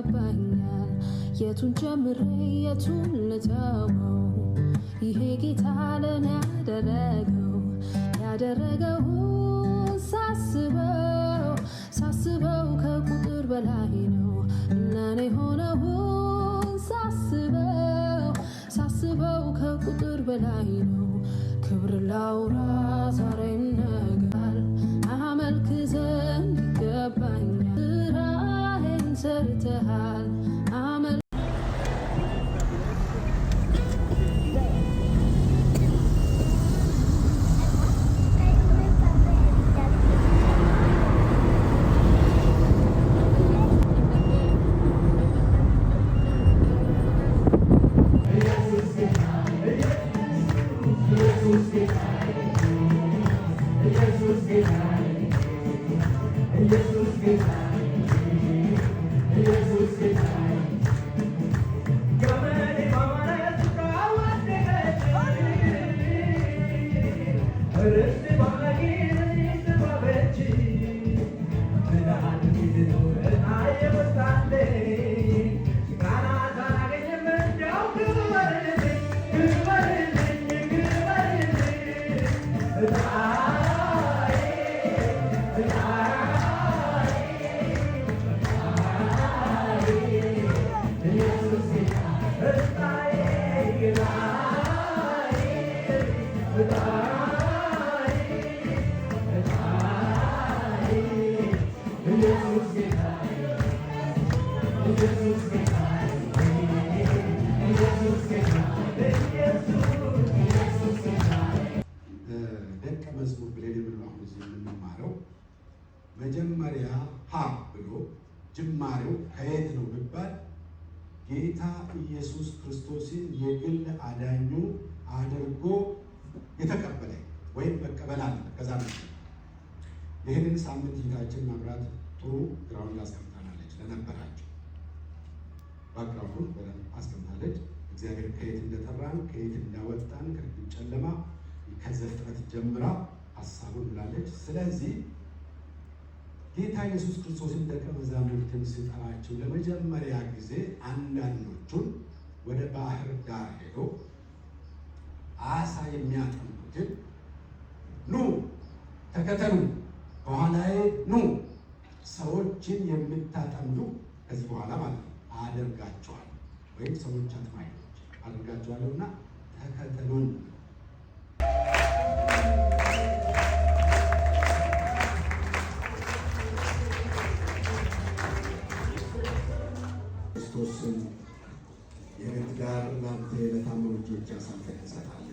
ይገባኛል። የቱን ጀምሬ የቱን ልተወው? ይሄ ጌታ ለኔ ያደረገው ሳስበው ከቁጥር በላይ ነው። እናኔ ሆነውን ሳስበው ከቁጥር በላይ ነው። ክብር ላውራ ዛሬም ነገል አመልክ ዘንድ ይገባኛል። ስራዬን ሰርተሃል ደቀ መዝሙር ብለን የምንለው የምንማረው መጀመሪያ ሀ ብሎ ጅማሬው ከየት ነው ቢባል ጌታ ኢየሱስ ክርስቶስን የግል አዳኙ አድርጎ የተቀበለ ወይም መቀበል አለ። ከዛ ነው ይህንን ሳምንት ይታችን መምራት ጥሩ ግራውንድ አስቀምጣናለች። ለነበራቸው ባክግራውንዱን በደንብ አስቀምጣለች። እግዚአብሔር ከየት እንደጠራን ከየት እንዳወጣን ከጨለማ ከዘፍጥረት ጀምራ ሐሳቡን ብላለች። ስለዚህ ጌታ ኢየሱስ ክርስቶስን ደቀ መዛሙርትን ሲጠራቸው ለመጀመሪያ ጊዜ አንዳንዶቹን ወደ ባህር ዳር ሄዶ አሳ የሚያጠምዱትን ኑ ተከተሉ፣ በኋላዬ ኑ ሰዎችን የምታጠምዱ ከዚህ በኋላ ማለት ነው አደርጋቸዋለሁ ወይም ሰዎች አጥማጆች አደርጋቸዋለሁና ተከተሉን። ክርስቶስን የሕይወት ጋር ላንተ ለታመኑ እጆች አሳልፈን እንሰጣለን።